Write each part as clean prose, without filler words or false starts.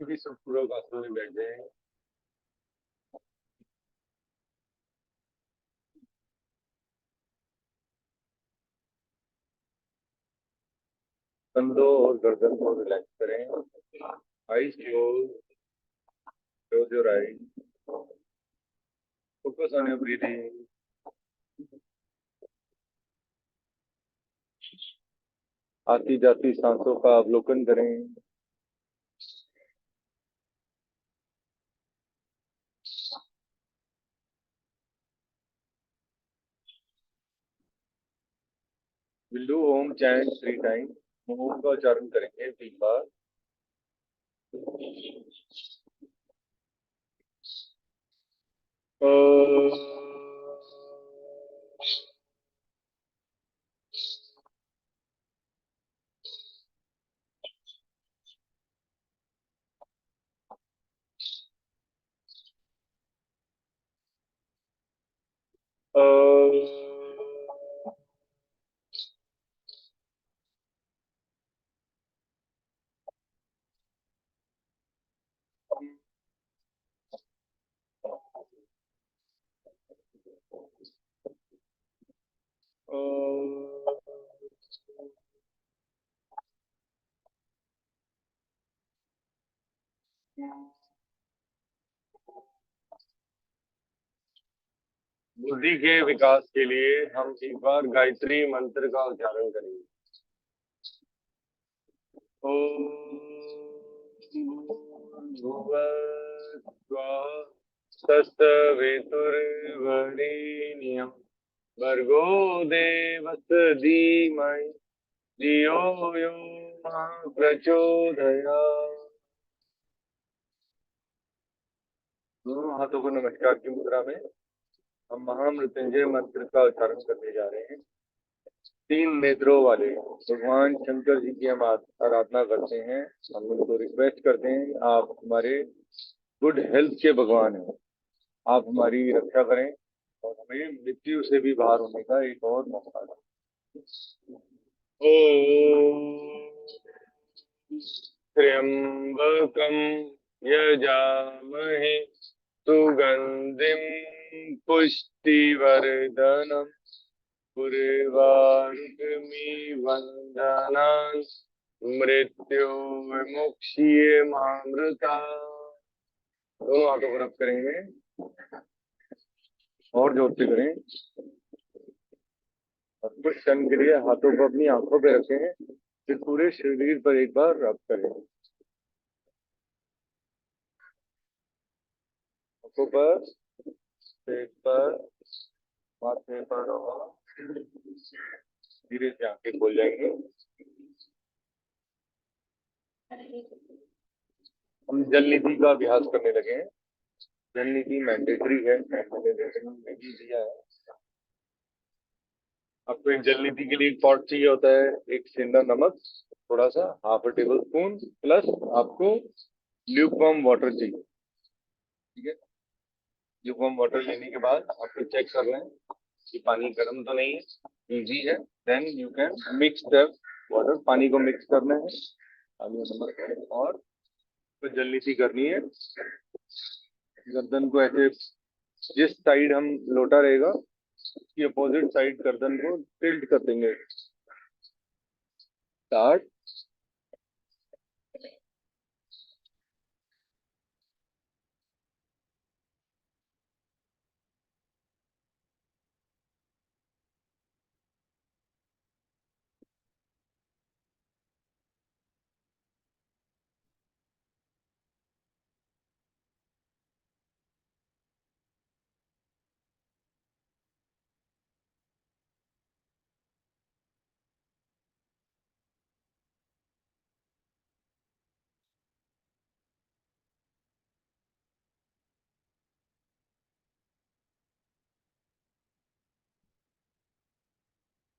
भी सुखपूर्वक आसन में बैठ जाए। कंधों और गर्दन को रिलैक्स करें। Eyes close your eyes, focus on your breathing. आती जाती सांसों का अवलोकन करें। Will do Om chant 3 time. Om का उच्चारण करेंगे 3 बार। बुद्धि के विकास के लिए हम एक बार गायत्री मंत्र का उच्चारण करेंगे। ओम तत्सवितुर्वरेण्यं भर्गो देवस्य धीमहि धियो यो न प्रचोदयात्। दोनों हाथों को नमस्कार की मुद्रा में हम महामृत्युंजय मंत्र का उच्चारण करने जा रहे हैं। 3 नेत्रों वाले भगवान शंकर जी की हम आराधना करते हैं। हम उनको रिक्वेस्ट करते हैं, आप हमारे गुड हेल्थ के भगवान हैं, आप हमारी रक्षा करें और हमें मृत्यु से भी बाहर होने का एक और मौका दें। ओम त्र्यंबकं यजामहे सुगंधिं पुष्टिवर्धनम् उर्वारुकमिवन्दनान् मृत्योर्मुक्षीयमामृतात्। दोनों हाथों को रब करेंगे और जोर से करें और कुछ क्षण के लिए हाथों को अपनी आंखों पे रखें, फिर पूरे शरीर पर एक बार रब करें। आंखों पर, पेट पर, माथे पर और धीरे से आंखें खोल जाएंगे। हम जल निधि का अभ्यास करने लगे हैं। जल निधि मैंडेटरी है, मैंने दिया है। आपको एक जल निधि के लिए एक पॉट चाहिए होता है, एक सेंधा नमक, थोड़ा सा हाफ टेबल स्पून, प्लस आपको ल्यूकवार्म वाटर चाहिए। ठीक है, ल्यूकवार्म वाटर लेने के बाद आपको चेक कर रहे हैं कि पानी गर्म तो नहीं है, इजी है। Then you can mix the water. पानी को मिक्स करना है, पानी में नमक और तो जल निधि करनी है। गर्दन को ऐसे, जिस साइड हम लोटा रहेगा उसकी अपोजिट साइड गर्दन को टिल्ट कर देंगे। स्टार्ट।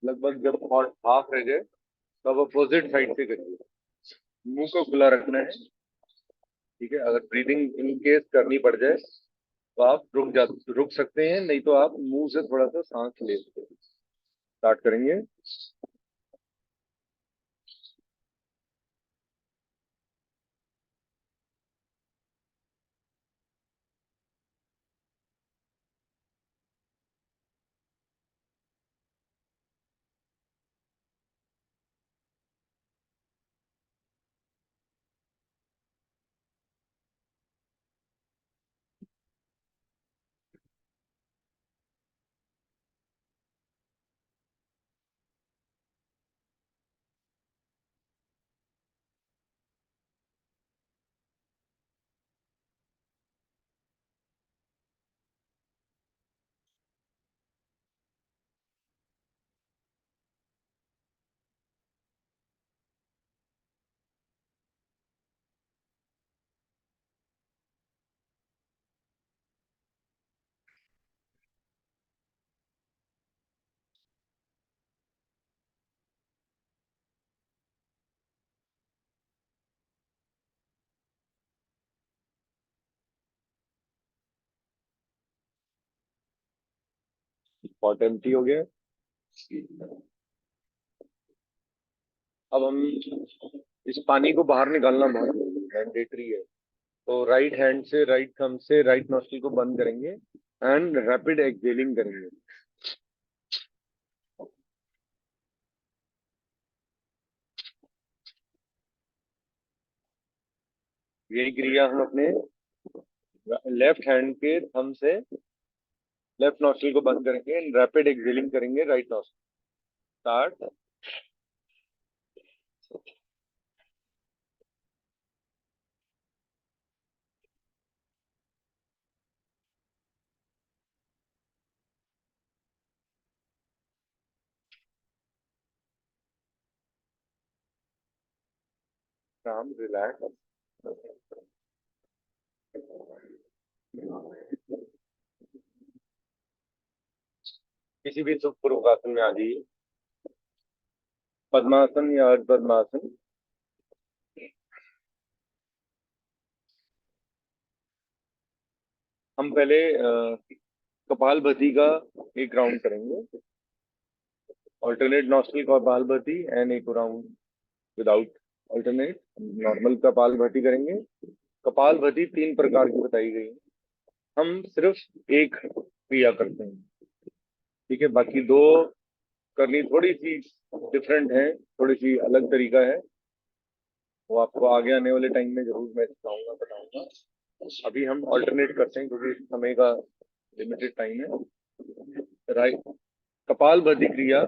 लगभग जब हाफ रह जाए तब अपोजिट साइड से करिए। मुंह को खुला रखना है। ठीक है, अगर ब्रीदिंग इन केस करनी पड़ जाए तो आप रुक सकते हैं, नहीं तो आप मुंह से थोड़ा सा सांस ले सकते हैं। स्टार्ट करेंगे। पॉट एम्प्टी हो गया। अब हम इस पानी को बाहर निकालना बहुत मैंडेटरी है। तो राइट हैंड से, राइट थंब से राइट नोस्ट्रिल को बंद करेंगे एंड रैपिड एक्सहेलिंग करेंगे। यही क्रिया हम अपने लेफ्ट हैंड के थंब से लेफ्ट नोस्ट्रिल को बंद करेंगे एंड रैपिड एक्सहेलिंग करेंगे राइट नोस्ट्रिल। स्टार्ट। काम रिलैक्स। किसी भी सुख पूर्वक आसन में आ जाइए, पद्मासन या अर्ध पद्मासन। हम पहले कपालभाति का एक राउंड करेंगे, ऑल्टरनेट नॉस्ट्रल कपालभाति एंड एक round without alternate normal kapalbhati करेंगे। कपालभाति 3 प्रकार की बताई गई है, हम सिर्फ एक क्रिया करते हैं, ठीक है। बाकी 2 करनी थोड़ी सी डिफरेंट है, थोड़ी सी अलग तरीका है, वो आपको आगे आने वाले टाइम में जरूर मैं सिखाऊंगा, बताऊंगा। अभी हम ऑल्टरनेट करते हैं क्योंकि समय का लिमिटेड टाइम है। राइट, कपालभाति क्रिया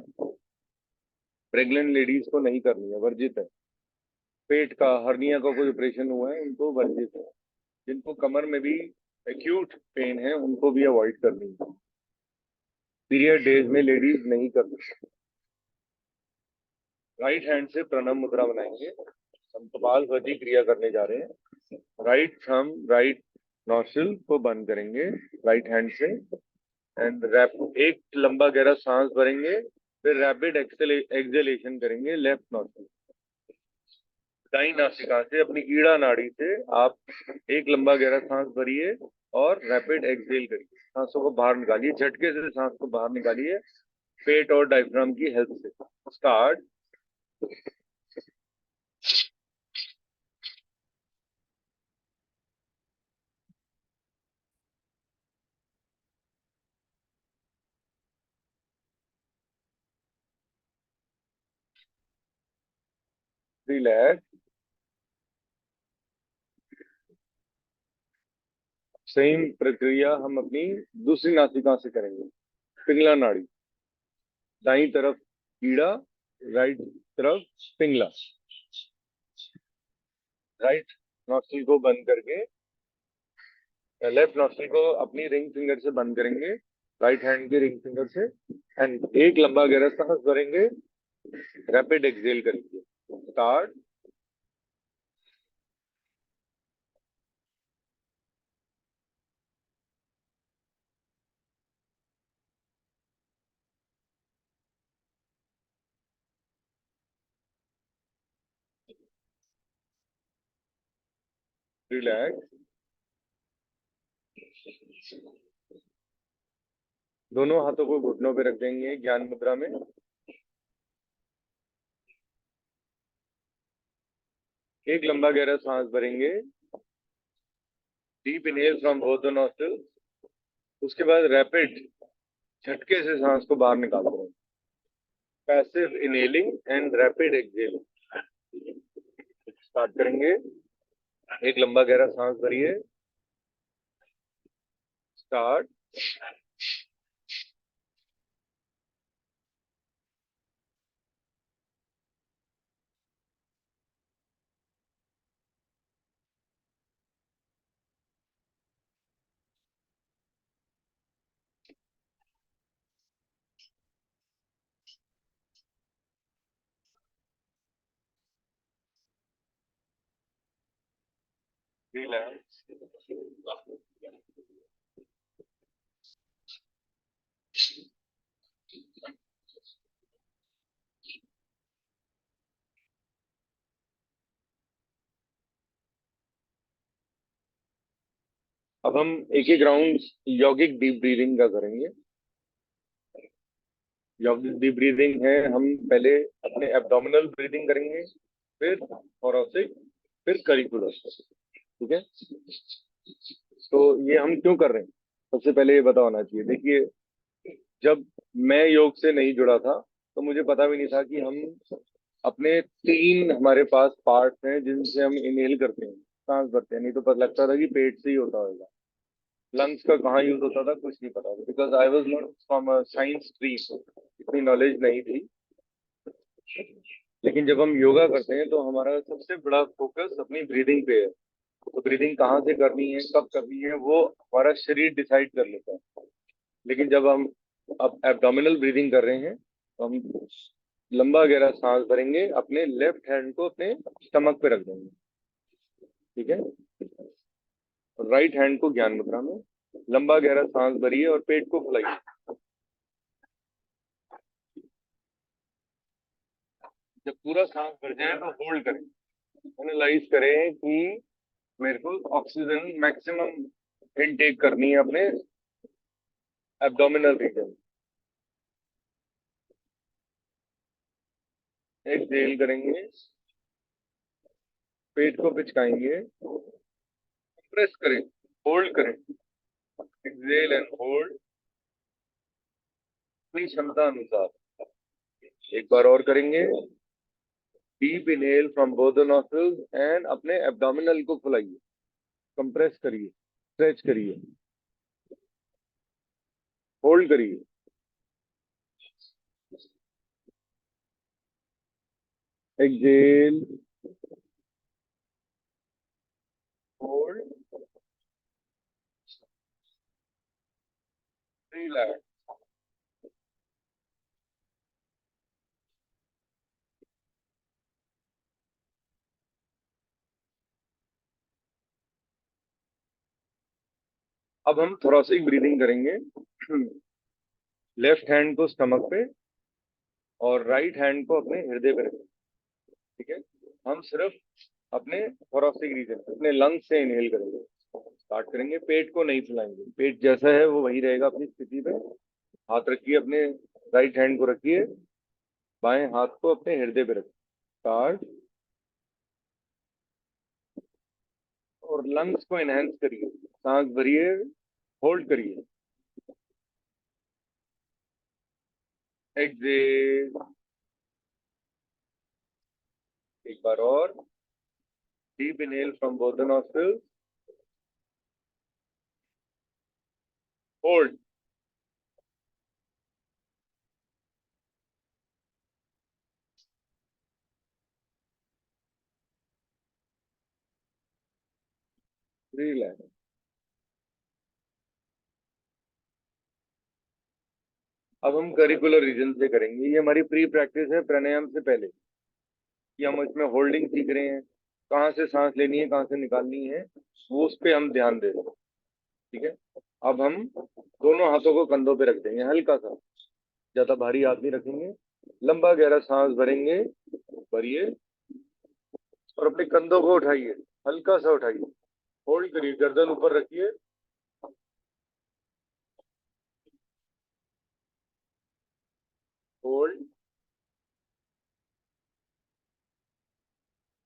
प्रेग्नेंट लेडीज को नहीं करनी है, वर्जित है। पेट का, हर्निया का कोई ऑपरेशन हुआ है उनको वर्जित है। जिनको कमर में भी एक्यूट पेन है उनको भी अवॉइड करनी है। पीरियड डेज में लेडीज नहीं कर सकती। राइट हैंड से प्रणव मुद्रा बनाएंगे। हम कपालभाति क्रिया करने जा रहे हैं। राइट थंब राइट नॉस्ट्रिल को बंद करेंगे राइट हैंड से एंड एक लंबा गहरा सांस भरेंगे, फिर रैपिड एक्सेलेशन करेंगे लेफ्ट नॉस्ट्रिल। दाई नासिका से, अपनी ईड़ा नाड़ी से आप एक लंबा गहरा सांस भरिए और रैपिड एक्सेल करिए। सांसों को बाहर निकालिए, झटके से सांस को बाहर निकालिए पेट और डायफ्राम की हेल्प से। स्टार्ट। रिलैक्स। सेम प्रक्रिया हम अपनी दूसरी नासिका से करेंगे। पिंगला नाड़ी, दाई तरफ कीड़ा, राइट तरफ पिंगला। राइट नॉस्ट्रिल को बंद करके, लेफ्ट नॉस्ट्रिल को अपनी रिंग फिंगर से बंद करेंगे, राइट हैंड की रिंग फिंगर से एंड एक लंबा गहरा सांस भरेंगे, रैपिड एक्सेल करेंगे। स्टार्ट। रिलैक्स। दोनों हाथों को घुटनों पे रख देंगे ज्ञान मुद्रा में। एक लंबा गहरा सांस भरेंगे, deep inhale from both the nostril. उसके बाद रैपिड झटके से सांस को बाहर निकालते हैं, passive inhaling and rapid exhaling. Start करेंगे। एक लंबा गहरा सांस भरिए। स्टार्ट। रिलैक्स। अब हम एक एक राउंड यौगिक डीप ब्रीदिंग का करेंगे। डीप ब्रीदिंग है, हम पहले अपने एब्डोमिनल ब्रीदिंग करेंगे, फिर थोरेसिक, फिर करिकुलर। ठीक है, तो ये हम क्यों कर रहे हैं, सबसे पहले ये पता होना चाहिए। देखिए, जब मैं योग से नहीं जुड़ा था तो मुझे पता भी नहीं था कि हम अपने तीन हमारे पास पार्ट्स हैं जिनसे हम इनहेल करते हैं, सांस भरते हैं। नहीं तो पता लगता था कि पेट से ही होता होगा, लंग्स का कहाँ यूज होता था कुछ नहीं पता था, because I was not from a science stream, इतनी नॉलेज नहीं थी। लेकिन जब हम योगा करते हैं तो हमारा सबसे बड़ा फोकस अपनी ब्रीदिंग पे है। तो ब्रीदिंग कहाँ से करनी है, कब करनी है, वो हमारा शरीर डिसाइड कर लेता है। लेकिन जब हम अब एब्डोमिनल ब्रीदिंग कर रहे हैं तो हम लंबा गहरा सांस भरेंगे, अपने लेफ्ट हैंड को अपने स्टमक पे रख देंगे। ठीक है, राइट हैंड को ज्ञान मुद्रा में, लंबा गहरा सांस भरिए और पेट को फुलाइए। जब पूरा सांस भर जाए तो होल्ड करें, एनालाइज करें कि मेरे को ऑक्सीजन मैक्सिमम इनटेक करनी है अपने एब्डोमिनल रीजन। एक्सहेल करेंगे, पेट को पिचकाएंगे, प्रेस करें, होल्ड करें, एक्सहेल एंड होल्ड अपनी क्षमता अनुसार। एक बार और करेंगे, deep inhale from both the nostrils and अपने एब्डोमिनल को फुलाइए, कंप्रेस करिए, स्ट्रेच करिए, होल्ड करिए, एक्सहेल, होल्ड, रिलैक्स। अब हम थोरेसिक ब्रीदिंग करेंगे। लेफ्ट हैंड को स्टमक पे और राइट हैंड को अपने हृदय पे रखें। ठीक है, हम सिर्फ अपने थोरेसिक रीजन, अपने लंग से इनहेल करेंगे। स्टार्ट करेंगे, पेट को नहीं फुलाएंगे, पेट जैसा है वो वही रहेगा अपनी स्थिति पे। हाथ रखिए, अपने राइट हैंड को रखिए, बाएं हाथ को अपने हृदय पे रखिए। स्टार्ट, और लंग्स को एनहेंस करिए, सांस भरिए, होल्ड करिए, एक्सहेल। एक बार और, deep inhale from both the nostrils, hold, relax. अब हम करिकुलर रीजन से करेंगे। ये हमारी प्री प्रैक्टिस है प्राणायाम से पहले, कि हम इसमें होल्डिंग सीख रहे हैं, कहाँ से सांस लेनी है, कहाँ से निकालनी है, वो उस पे हम ध्यान दे रहे हैं। ठीक है, अब हम दोनों हाथों को कंधों पे रख देंगे, हल्का सा, ज्यादा भारी हाथ नहीं रखेंगे। लंबा गहरा सांस भरेंगे, भरिए, और अपने कंधों को उठाइए, हल्का सा उठाइए, होल्ड करिए, गर्दन ऊपर रखिए, hold,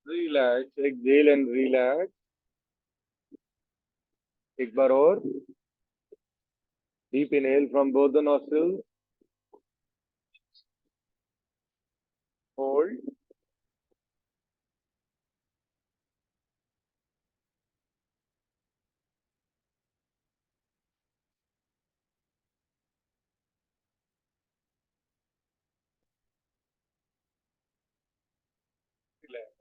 relax, exhale and relax. एक बार और, deep inhale from both the nostrils, hold, relax.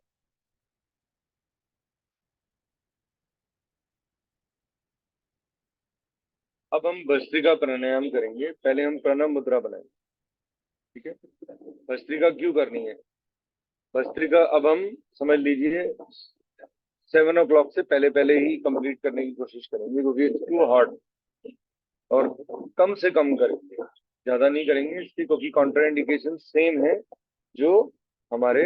अब हम भस्त्रिका प्राणायाम करेंगे। पहले हम प्रणव मुद्रा बनाएंगे। ठीक है, भस्त्रिका क्यों करनी है, भस्त्रिका अब हम समझ लीजिए 7 o'clock से पहले पहले ही कंप्लीट करने की कोशिश करेंगे, क्योंकि इट्स टू हार्ड। और कम से कम करेंगे, ज्यादा नहीं करेंगे इसकी, क्योंकि कॉन्ट्राइंडिकेशन सेम है जो हमारे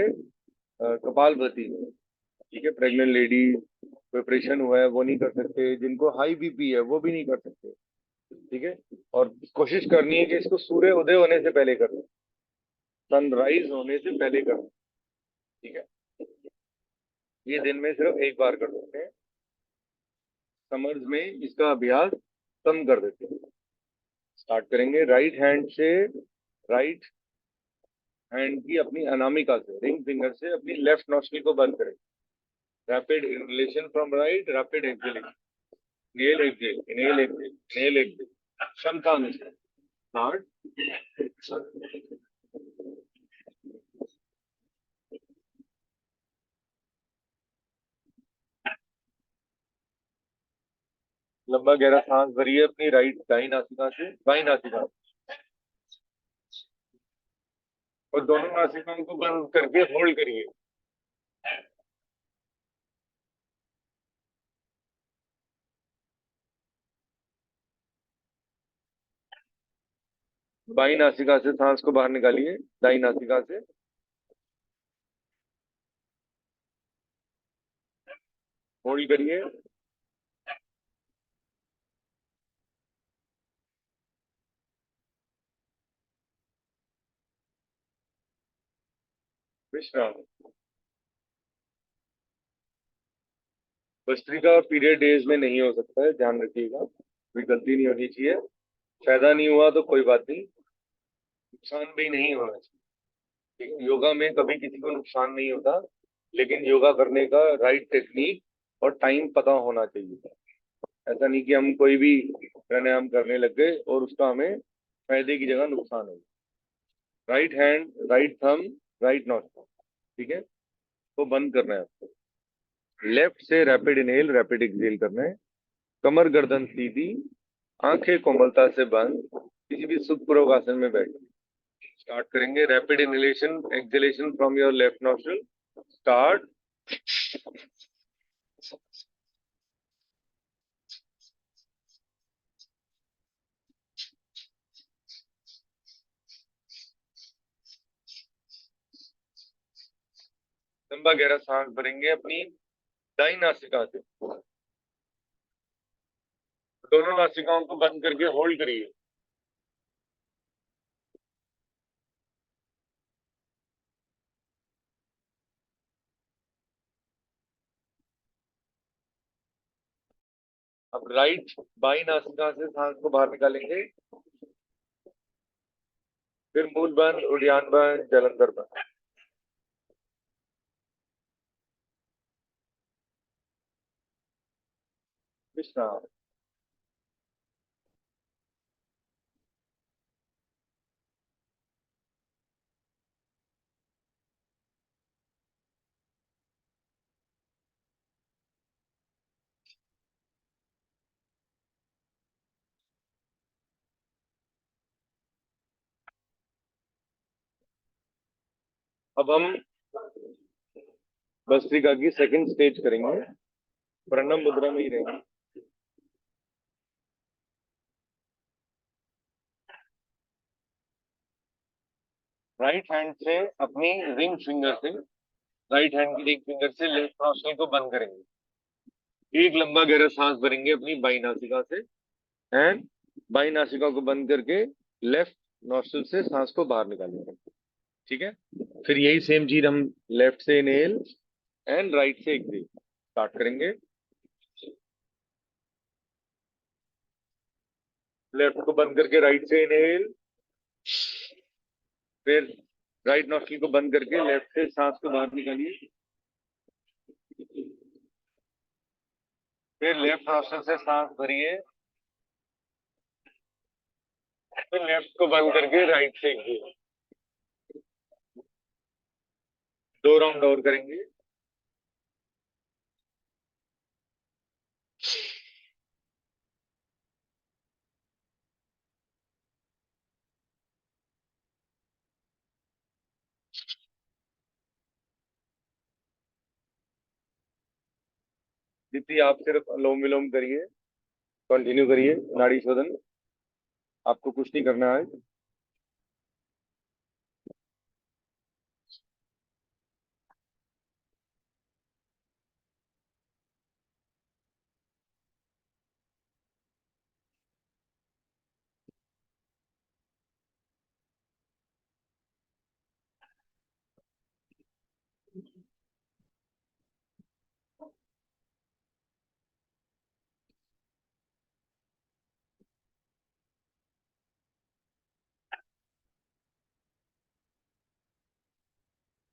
कपालभाति में। ठीक है, प्रेग्नेंट लेडी, प्रिपरेशन हुआ है वो नहीं कर सकते, जिनको हाई बीपी है वो भी नहीं कर सकते। ठीक है। और कोशिश करनी है कि इसको सूर्य उदय होने से पहले करना, सनराइज होने से पहले करना। ठीक है। ये दिन में सिर्फ एक बार कर सकते हैं, समर्स में इसका अभ्यास कम कर देते हैं। स्टार्ट करेंगे राइट हैंड से, राइट हैंड की अपनी अनामिका से, रिंग फिंगर से अपनी लेफ्ट नॉस्ट्रिल को बंद करें। Rapid inhalation from right, rapid exhalation, inhale exhale, inhale exhale, inhale exhale, क्षमता अनुसार। स्टार्ट। लंबा गहरा सांस भरिए अपनी राइट दाई नासिका से, बाई नासिका से। और दोनों नासिकाओं को बंद करके होल्ड करिए। बाई नासिका से सांस को बाहर निकालिए, दाई नासिका से। होल्ड करिए। विश्राम। भस्त्रिका पीरियड डेज में नहीं हो सकता है, ध्यान रखिएगा, कोई गलती नहीं होनी चाहिए। फायदा नहीं हुआ तो कोई बात नहीं, नुकसान भी नहीं होना चाहिए। ठीक है? योगा में कभी किसी को नुकसान नहीं होता, लेकिन योगा करने का राइट टेक्निक और टाइम पता होना चाहिए। ऐसा नहीं कि हम कोई भी प्राणायाम करने लग गए और उसका हमें फायदे की जगह नुकसान हो। Right hand, right thumb, right not. ठीक है। तो बंद करना है आपको। लेफ्ट से रैपिड इनहेल, रैपिड एक्सहेल करना है। कमर गर्दन सीधी, आंखें कोमलता से बंद, किसी भी सुखपूर्वक आसन में बैठ। स्टार्ट करेंगे rapid inhalation exhalation from your left nostril. Start. लंबा गहरा सांस भरेंगे अपनी दाई नासिका से। दोनों नासिकाओं को बंद करके होल्ड करिए। अब राइट बाई नासिका से सांस को बाहर निकालेंगे। फिर मूल बंद, उद्यान बंद, जलंधर बंद। विश्राम। अब हम भस्त्रिका की सेकंड स्टेज करेंगे, प्रणम मुद्रा में ही रहेंगे। राइट हैंड से अपनी रिंग फिंगर से, राइट हैंड की रिंग फिंगर से लेफ्ट नॉस्ट्रिल को बंद करेंगे। एक लंबा गहरा सांस भरेंगे अपनी बाई नासिका से, एंड बाई नासिका को बंद करके लेफ्ट नॉस्ट्रिल से सांस को बाहर निकालेंगे। ठीक है। फिर यही सेम चीज हम लेफ्ट से इनहेल एंड राइट से एक्सहेल स्टार्ट करेंगे। लेफ्ट को बंद करके राइट से इनहेल, फिर राइट नॉस्ट्रिल को बंद करके लेफ्ट से सांस को बाहर निकालिए। फिर लेफ्ट नॉस्ट्रिल से सांस भरिए, फिर लेफ्ट को बंद करके राइट से एक्सहेल। 2 राउंड और करेंगे। जितनी आप सिर्फ अनुलोम विलोम करिए, कंटिन्यू करिए नाड़ी शोधन, आपको कुछ नहीं करना है।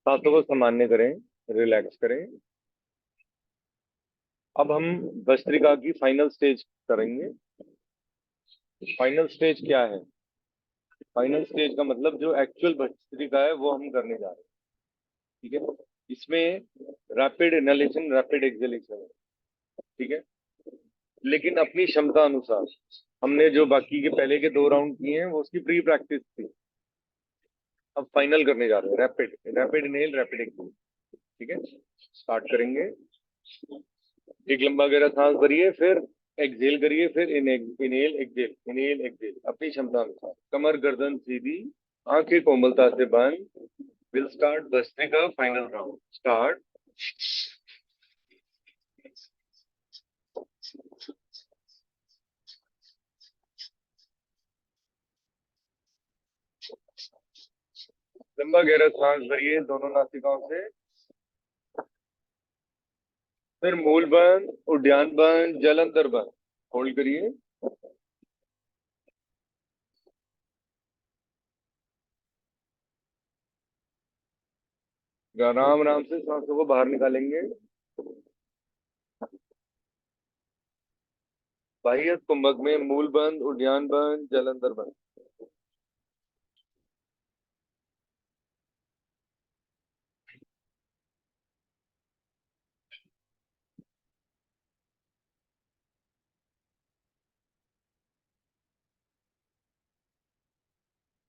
सांसों को सामान्य करें, रिलैक्स करें। अब हम भस्त्रिका की फाइनल स्टेज करेंगे। फाइनल स्टेज क्या है? फाइनल स्टेज का मतलब जो एक्चुअल भस्त्रिका है वो हम करने जा रहे हैं। ठीक है, इसमें रैपिड इनहेलेशन, रैपिड एक्सहेलेशन है। ठीक है, लेकिन अपनी क्षमता अनुसार। हमने जो बाकी के पहले के 2 राउंड किए हैं वो उसकी प्री प्रैक्टिस थी। अब फाइनल करने जा रहे हैं, rapid rapid inhale, rapid exhale. ठीक है, स्टार्ट करेंगे। एक लंबा गहरा सांस भरिए, फिर एक्सहेल करिए, फिर इनहेल एक्सहेल, इनहेल एक्सहेल, अपनी क्षमता अनुसार। कमर गर्दन सीधी, आंखें कोमलता से बंद। Will start bhastrika final round. Start. लंबा गहरा सांस भरिए दोनों नासिकाओं से, फिर मूल बंद, उद्यान बंद, जल अंदर बंद। होल्ड करिए। आराम आराम से सांसों को बाहर निकालेंगे। बाह्य कुंभक में मूल बंद, उद्यान बंद, जल अंदर बंद।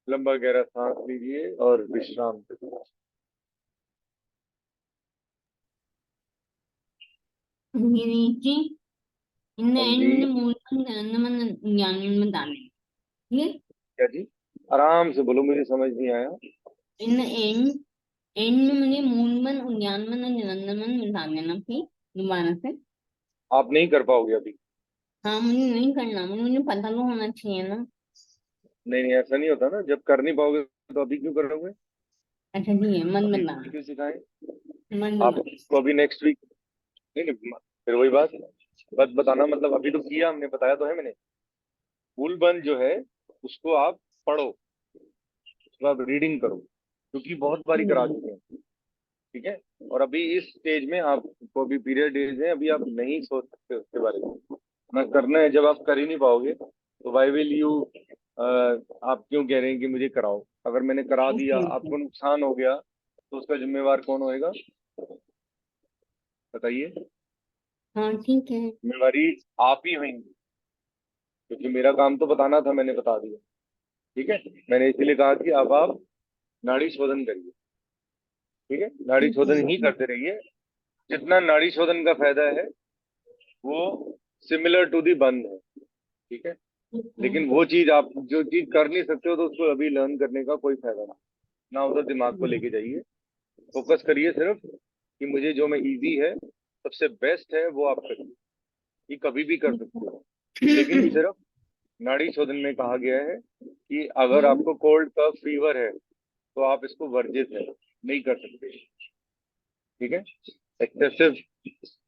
लंबा गहरा सांस लीजिए और विश्राम करिए। Ngirichi, in the हाँ end, ji. the moon and the Yan Madani. क्या जी? आराम से बोलो, मुझे समझ नहीं आया। In the end मुझे मूलमन उद्यानमन और निरंजनमन मिटा देना फिर दोबारा से। आप नहीं कर पाओगे अभी। हाँ, मुझे नहीं करना, मुझे पता तो होना चाहिए ना। नहीं नहीं, ऐसा नहीं होता ना, जब कर नहीं पाओगे तो अभी क्यों करोगे? अच्छा जी है, मन अभी बनाना, क्यों सिखाएं मन बनाना। आपको? अभी नेक्स्ट वीक। नहीं नहीं, फिर वही बात। बस बताना मतलब, अभी तो किया हमने, बताया तो है मैंने। फूल बंद जो है उसको आप पढ़ो, उसको आप रीडिंग करो, क्योंकि बहुत बारी करा चुके हैं। ठीक है, और अभी इस स्टेज में आपको अभी पीरियड डेज है, अभी आप नहीं सोच सकते उसके बारे में ना। करना है, जब आप कर ही नहीं पाओगे तो वाई विल यू, आप क्यों कह रहे हैं कि मुझे कराओ? अगर मैंने करा दिया, ओके ओके। आपको नुकसान हो गया, तो उसका जिम्मेवार कौन होएगा? बताइए। हाँ ठीक है। जिम्मेवारी आप ही होंगी, क्योंकि मेरा काम तो बताना था, मैंने बता दिया। ठीक है, मैंने इसीलिए कहा कि अब आप नाड़ी शोधन करिए। ठीक है, नाड़ी ठीक है शोधन ही करते रहिए। जितना नाड़ी शोधन का फायदा है वो सिमिलर टू दी बंद है। ठीक है, ठीक है। लेकिन वो चीज आप जो चीज कर नहीं सकते हो तो उसको अभी लर्न करने का कोई फायदा नहीं। ना उधर दिमाग को लेके जाइए, फोकस करिए सिर्फ कि मुझे जो में इजी है, सबसे बेस्ट है, वो आप करिए। ये कभी भी कर सकते हो, लेकिन सिर्फ नाड़ी शोधन में कहा गया है कि अगर आपको कोल्ड कफ फीवर है तो आप इसको वर्जित है, नहीं कर सकते। ठीक है, excessive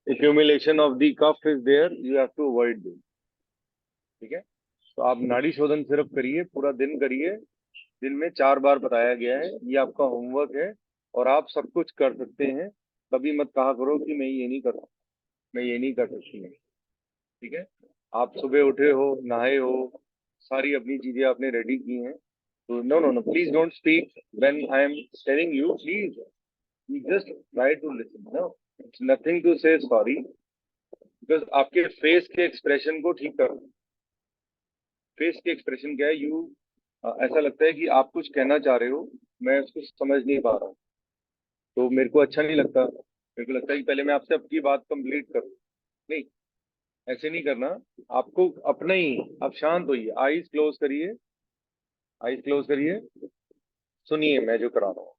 accumulation of the cuff is there, you have to avoid this। ठीक है, तो आप नाड़ी शोधन सिर्फ करिए, पूरा दिन करिए। दिन में 4 बार बताया गया है, ये आपका होमवर्क है, और आप सब कुछ कर सकते हैं। कभी मत कहा करो कि मैं ये नहीं कर सकता, मैं ये नहीं कर सकती। ठीक है, आप सुबह उठे हो, नहाए हो, सारी अपनी चीजें आपने रेडी की हैं, तो no no no, please don't speak when I am telling you, please just try to listen. No, it's nothing to say sorry, because आपके फेस के एक्सप्रेशन को ठीक करो। फेस के एक्सप्रेशन क्या है, ऐसा लगता है कि आप कुछ कहना चाह रहे हो, मैं उसको समझ नहीं पा रहा हूँ, तो मेरे को अच्छा नहीं लगता। मेरे को लगता है कि पहले मैं आपसे आपकी बात कंप्लीट करूँ। नहीं, ऐसे नहीं करना। आपको अपना ही, आप शांत होइए, आईज क्लोज करिए, आईज क्लोज करिए, सुनिए मैं जो करा रहा हूँ।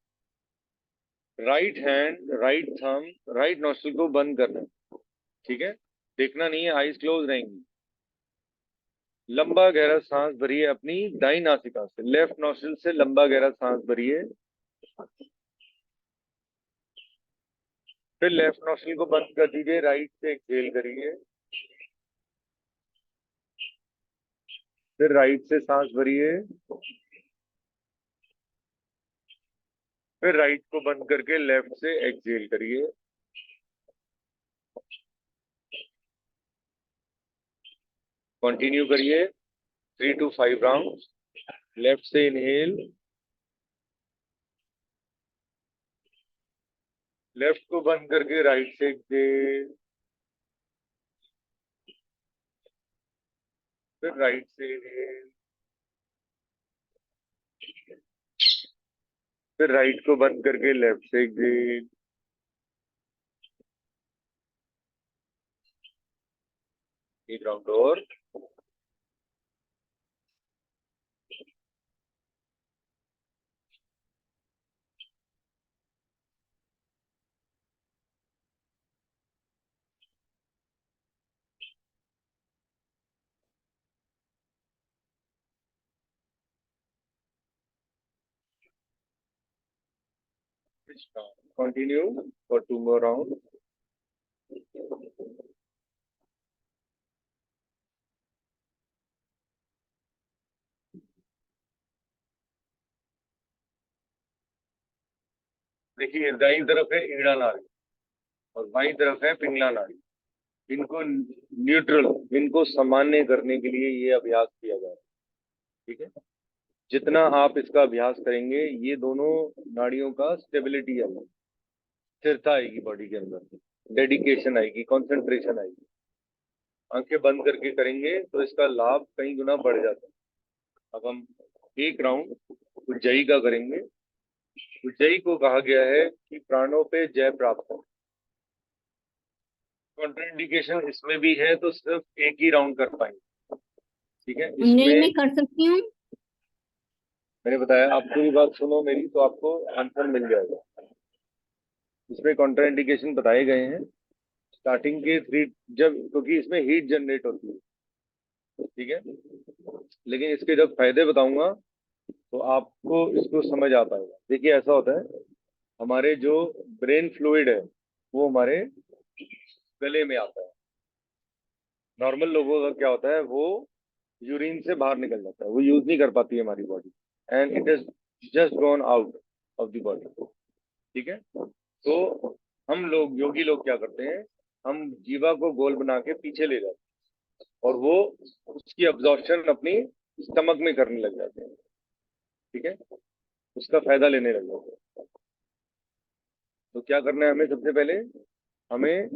Right hand, right thumb, right nostril को बंद करना है। ठीक है, देखना नहीं है, आईज क्लोज रहेंगी। लंबा गहरा सांस भरिए अपनी दाई नासिका से, लेफ्ट नोस्ट्रिल से लंबा गहरा सांस भरिए, फिर लेफ्ट नोस्ट्रिल को बंद कर दीजिए, राइट से एक्सहेल करिए, फिर राइट से सांस भरिए, फिर राइट को बंद करके लेफ्ट से एक्सहेल करिए। कंटिन्यू करिए 3 to 5 राउंड। लेफ्ट से इनहेल, लेफ्ट को बंद करके राइट से एक्सहेल, फिर राइट से इनहेल, फिर राइट को बंद करके लेफ्ट से एक्सहेल। एक राउंड और। Continue for 2 more round. देखिए दाईं तरफ है ईड़ा नाड़ी और बाईं तरफ है पिंगला नाड़ी। इनको न्यूट्रल, इनको सामान्य करने के लिए ये अभ्यास किया जाए। ठीक है, जितना आप इसका अभ्यास करेंगे ये दोनों नाड़ियों का स्टेबिलिटी आएगी, स्थिरता आएगी बॉडी के अंदर, डेडिकेशन आएगी, कंसंट्रेशन आएगी। आंखें बंद करके करेंगे तो इसका लाभ कई गुना बढ़ जाता है। अब हम एक राउंड उज्जयी का करेंगे। उज्जयी को कहा गया है कि प्राणों पे जय प्राप्त हो। कॉन्ट्राइंडिकेशन इसमें भी है तो सिर्फ एक ही राउंड कर पाएंगे। ठीक है, उंजई इसमें में कर सकती हूँ। मैंने बताया, आप पूरी बात सुनो मेरी तो आपको आंसर मिल जाएगा। इसमें कॉन्ट्राइंडिकेशन बताए गए हैं स्टार्टिंग के 3, जब क्योंकि इसमें हीट जनरेट होती है। ठीक है, लेकिन इसके जब फायदे बताऊंगा तो आपको इसको समझ आ पाएगा। देखिए ऐसा होता है, हमारे जो ब्रेन फ्लूइड है वो हमारे गले में आता है। नॉर्मल लोगों का क्या होता है, वो यूरिन से बाहर निकल जाता है, वो यूज नहीं कर पाती है हमारी body, and it is just gone out of the body. ठीक है, तो हम लोग योगी लोग क्या करते हैं, हम जीवा को गोल बना के पीछे ले जाते हैं और वो उसकी अब्जॉर्प्शन अपनी स्टमक में करने लग जाते हैं। ठीक है, उसका फायदा लेने लग जाते हैं। तो क्या करना है हमें, सबसे पहले हमें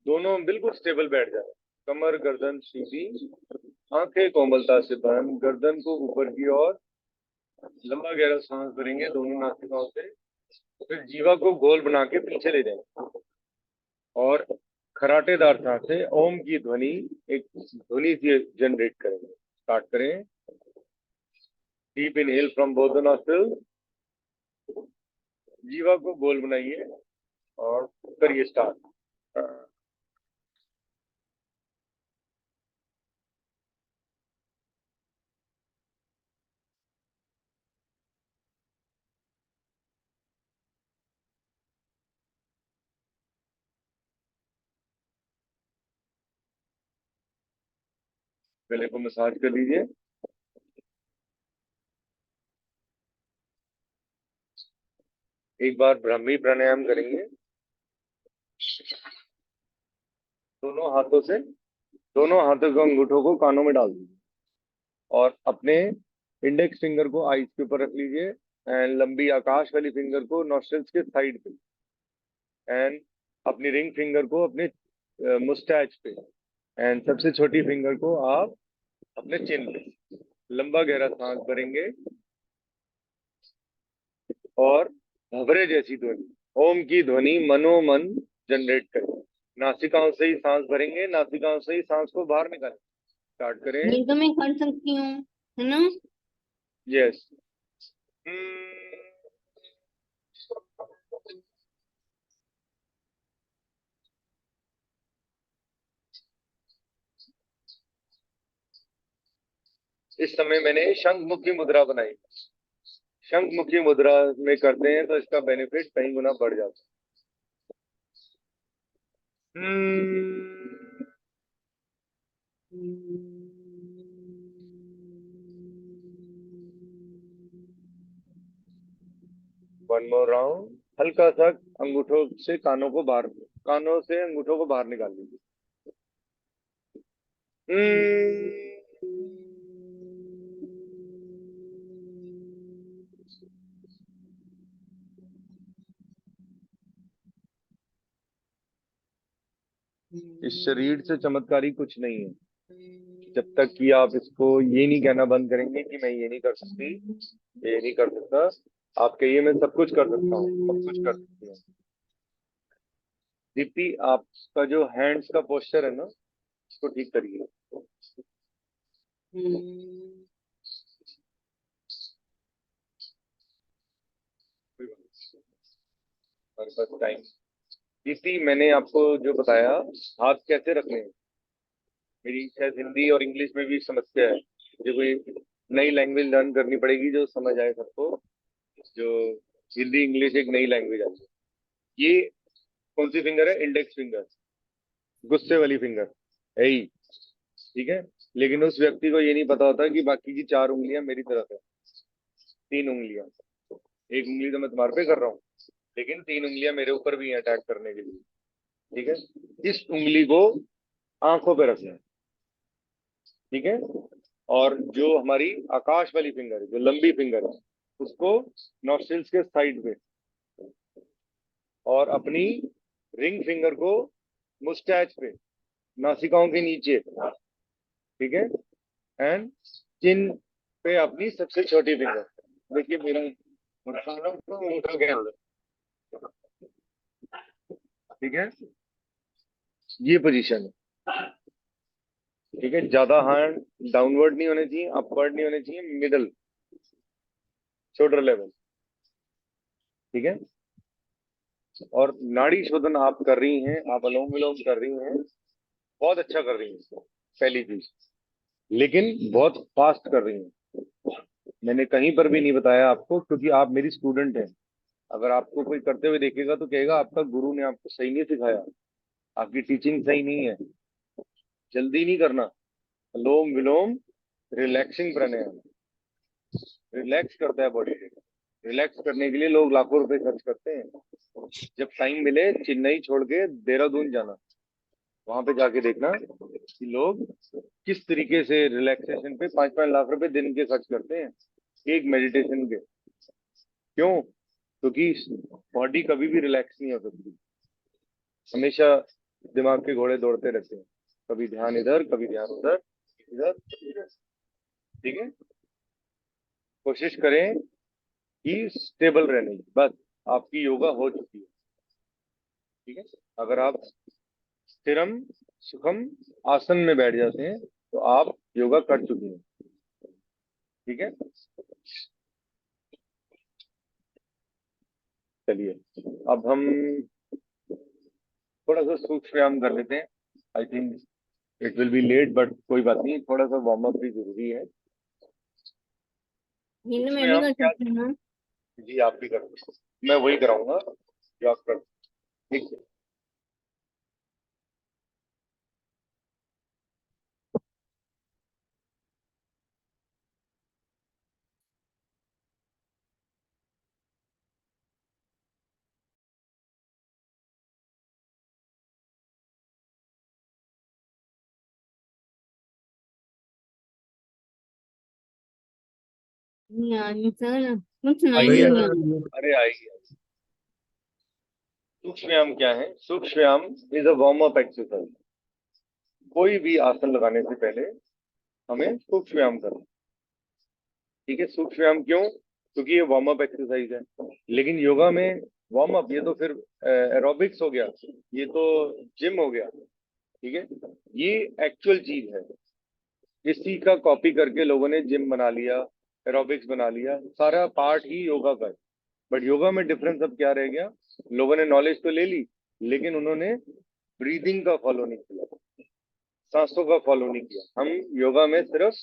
दोनों बिल्कुल स्टेबल बैठ जाए, कमर गर्दन सीधी, आंखें कोमलता से बंद, गर्दन को ऊपर की ओर, लंबा गहरा सांस भरेंगे दोनों नासिकाओं से, फिर जीवा को गोल बना के पीछे ले जाएंगे और खराटेदार सांस से ओम की ध्वनि, एक ध्वनि से जनरेट करेंगे। स्टार्ट करें। Deep inhale from both the nostrils, जीवा को गोल बनाइए और करिए स्टार्ट। गले को मसाज कर लीजिए। एक बार ब्राह्मी प्राणायाम करेंगे। दोनों हाथों से, दोनों हाथों के अंगूठों को कानों में डाल दीजिए और अपने इंडेक्स फिंगर को आईज के ऊपर रख लीजिए, एंड लंबी आकाश वाली फिंगर को नॉस्ट्रल्स के साइड पे, एंड अपनी रिंग फिंगर को अपने मुस्टैच पे, एंड सबसे छोटी फिंगर को आप अपने चिन पे। लंबा गहरा सांस भरेंगे और भंवरे जैसी ध्वनि, ओम की ध्वनि मनोमन जनरेट करें। नासिकाओं से ही सांस भरेंगे, नासिकाओं से ही सांस को बाहर निकालें। स्टार्ट करें। ये तो मैं कर सकती हूँ, है ना। यस। इस समय मैंने शंखमुखी मुद्रा बनाई। शंखमुखी मुद्रा में करते हैं तो इसका बेनिफिट कई गुना बढ़ जाता है। वन मोर राउंड, हल्का सा अंगूठों से कानों से अंगूठों को बाहर निकाल लीजिए। इस शरीर से चमत्कारी कुछ नहीं है जब तक कि आप इसको ये नहीं कहना बंद करेंगे कि मैं ये नहीं कर सकती, ये नहीं कर सकता। आप कहिए मैं सब कुछ कर सकता हूँ, सब कुछ कर सकती हूँ। दीप्ति, आपका जो हैंड्स का पोस्चर है ना, उसको ठीक करिए। हमारे पास टाइम। दीप्ति, मैंने आपको जो बताया हाथ कैसे रखने हैं, मेरी शायद हिंदी और इंग्लिश में भी समस्या है। मुझे कोई नई लैंग्वेज लर्न करनी पड़ेगी जो समझ आए सबको। जो हिंदी इंग्लिश एक नई लैंग्वेज आई है। ये कौन सी फिंगर है? इंडेक्स फिंगर, गुस्से वाली फिंगर है ही, ठीक है। लेकिन उस व्यक्ति को ये नहीं पता होता कि बाकी की 4 उंगलियां मेरी तरफ है, 3 उंगलियां। एक उंगली तो मैं तुम्हारे पे कर रहा हूँ, लेकिन 3 उंगलियां मेरे ऊपर भी हैं अटैक करने के लिए, ठीक है। इस उंगली को आंखों पे रखना है, ठीक है। और जो हमारी आकाश वाली फिंगर है, जो लंबी फिंगर है, उसको नॉस्ट्रिल्स के साइड पे, और अपनी रिंग फिंगर को मुस्टैच पे, नासिकाओं के नीचे, ठीक है। एंड चिन पे अपनी सबसे छोटी फिंगर। देखिए मेरा कानों को निकल गया उधर, ठीक है। ये पोजीशन है, ठीक है। ज्यादा हैंड डाउनवर्ड नहीं होने चाहिए, अपवर्ड नहीं होने चाहिए, मिडल शोल्डर लेवल, ठीक है। और नाड़ी शोधन आप कर रही हैं, आप अनुलोम विलोम कर रही हैं, बहुत अच्छा कर रही हैं, पहली चीज। लेकिन बहुत फास्ट कर रही हैं। मैंने कहीं पर भी नहीं बताया आपको, क्योंकि आप मेरी स्टूडेंट हैं। अगर आपको कोई करते हुए देखेगा तो कहेगा आपका गुरु ने आपको सही नहीं सिखाया, आपकी टीचिंग सही नहीं है। जल्दी नहीं करना। अनुलोम विलोम रिलैक्सिंग प्राणायाम, रिलैक्स करता है बॉडी को। रिलैक्स करने के लिए लोग लाखों रुपए खर्च करते हैं। जब टाइम मिले चेन्नई छोड़ के देहरादून जाना, वहां पे जाके देखना कि लोग किस तरीके से रिलैक्सेशन पे 5-5 लाख रुपए दिन के खर्च करते हैं, एक मेडिटेशन के। क्यों? क्योंकि बॉडी कभी भी रिलैक्स नहीं हो सकती, हमेशा दिमाग के घोड़े दौड़ते रहते हैं। कभी ध्यान इधर, कभी ध्यान उधर, इधर, ठीक है। कोशिश करें कि स्टेबल रहने की, बस आपकी योगा हो चुकी है, ठीक है। अगर आप स्थिरम सुखम आसन में बैठ जाते हैं तो आप योगा कर चुकी हैं, ठीक है। चलिए, अब हम थोड़ा सा सूक्ष्म व्यायाम कर लेते हैं। I think it will be late, but कोई बात नहीं, थोड़ा सा वार्म अप भी जरूरी है। ये तो सूक्ष्म मैं भी व्यायाम कर क्या? सकती हूँ ना। जी आप भी करो, मैं वही कराऊंगा जो आप कर, ठीक है। यार सर कुछ सुनाई आइए, नहीं दिया। अरे आइए। सूक्ष्म व्यायाम क्या है? सूक्ष्म व्यायाम is a warm up exercise. कोई भी आसन लगाने से पहले हमें सूक्ष्म व्यायाम करना, ठीक है। सूक्ष्म व्यायाम क्यों? क्योंकि ये वार्म अप एक्सरसाइज है। लेकिन योगा में वार्म अप, ये तो फिर एरोबिक्स हो गया, ये तो जिम हो गया, ठीक है। ये एक्चुअल चीज है, इसी का कॉपी करके लोगों ने जिम बना लिया, एरोबिक्स बना लिया, सारा पार्ट ही योगा का है। बट योगा में डिफरेंस अब क्या रह गया? लोगों ने नॉलेज तो ले ली, लेकिन उन्होंने ब्रीदिंग का फॉलो नहीं किया, सांसों का फॉलो नहीं किया। हम योगा में सिर्फ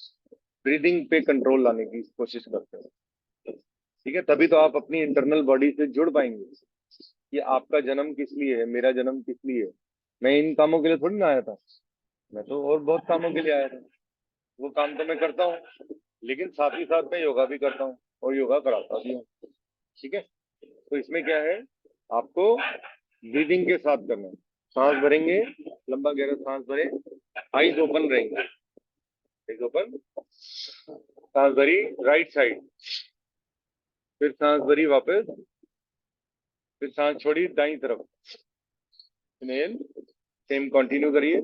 ब्रीदिंग पे कंट्रोल लाने की कोशिश करते हैं, ठीक है। तभी तो आप अपनी इंटरनल बॉडी से जुड़ पाएंगे कि आपका जन्म किस लिए है, मेरा जन्म किस लिए है। मैं इन कामों के लिए थोड़ी ना आया था, मैं तो और बहुत कामों के लिए आया था। वो काम तो मैं करता हूँ, लेकिन साथ ही साथ मैं योगा भी करता हूँ और योगा कराता भी हूँ, ठीक है। तो इसमें क्या है, आपको ब्रीदिंग के साथ करना है। सांस भरेंगे, लंबा गहरा सांस भरे, आईज ओपन रहेंगे, आईज ओपन, सांस भरी राइट साइड, फिर सांस भरी वापस, फिर सांस छोड़ी दाईं तरफ, इनहेल, सेम कंटिन्यू करिए।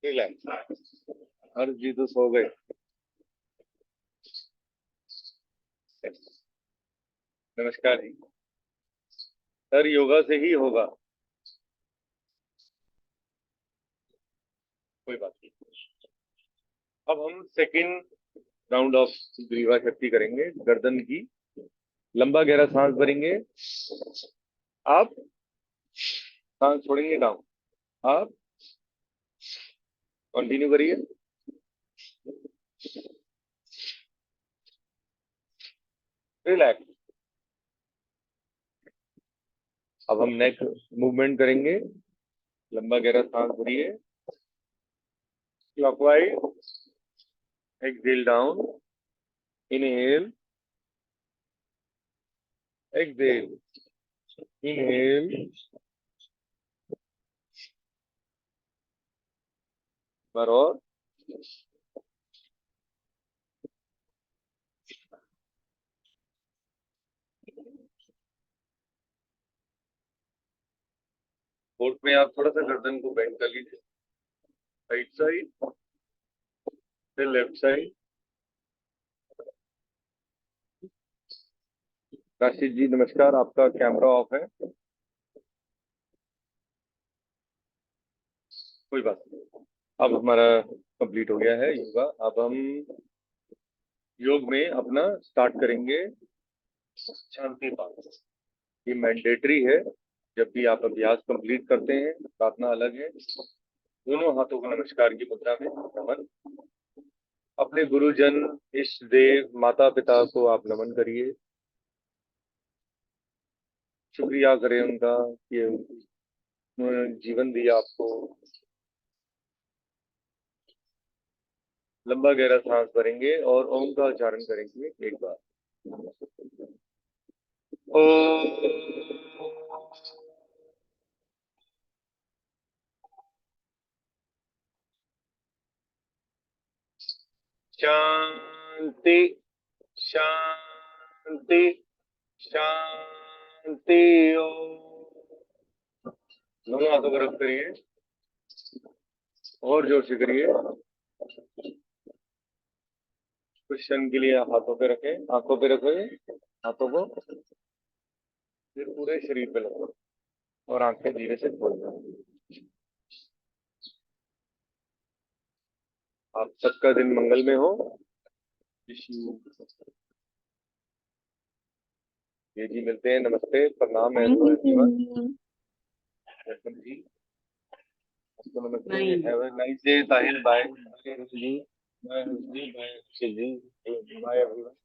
रिलैक्स। हर जी तो सो गए। नमस्कार जी सर, योगा से ही होगा, कोई बात नहीं। अब हम सेकंड राउंड ऑफ ग्रीवा शक्ति करेंगे। गर्दन की, लंबा गहरा सांस भरेंगे, आप सांस छोड़ेंगे डाउन, आप कंटिन्यू करिए। रिलैक्स। अब हम नेक मूवमेंट करेंगे, लंबा गहरा सांस भरिए, clockwise, exhale down, inhale, exhale, inhale, बार और, फोर्थ में आप थोड़ा सा गर्दन को बेंड कर लीजिए, राइट साइड, फिर लेफ्ट साइड। राशिद जी नमस्कार, आपका कैमरा ऑफ है, कोई बात नहीं। अब हमारा कंप्लीट हो गया है योगा। अब हम योग में अपना स्टार्ट करेंगे शांति पाठ। ये मैंडेटरी है, जब भी आप अभ्यास कंप्लीट करते हैं। प्रार्थना अलग है। दोनों हाथों को नमस्कार की मुद्रा में नमन। अपने गुरुजन, इष्ट देव, माता पिता को आप नमन करिए, शुक्रिया करें उनका कि उन्होंने जीवन दिया आपको। लंबा गहरा सांस भरेंगे और ओम का उच्चारण करेंगे एक बार। ओम। शांति, शांति, शांति। ओम। दोनों हाथों को रब करिए और जोर से करिए। कुछ क्षण के लिए हाथों पे रखें, आंखों पे रखो, हाथों को फिर पूरे शरीर पे लगाओ और आंखें धीरे से खोल दो। आप सबका दिन मंगल में हो। विष्णु ये जी मिलते हैं, नमस्ते, प्रणाम एवरीवन। वेलकम जी, आपको नमस्ते, have a nice day. Tahir bye जी, बाय जी, बाय जी, बाय एवरीवन।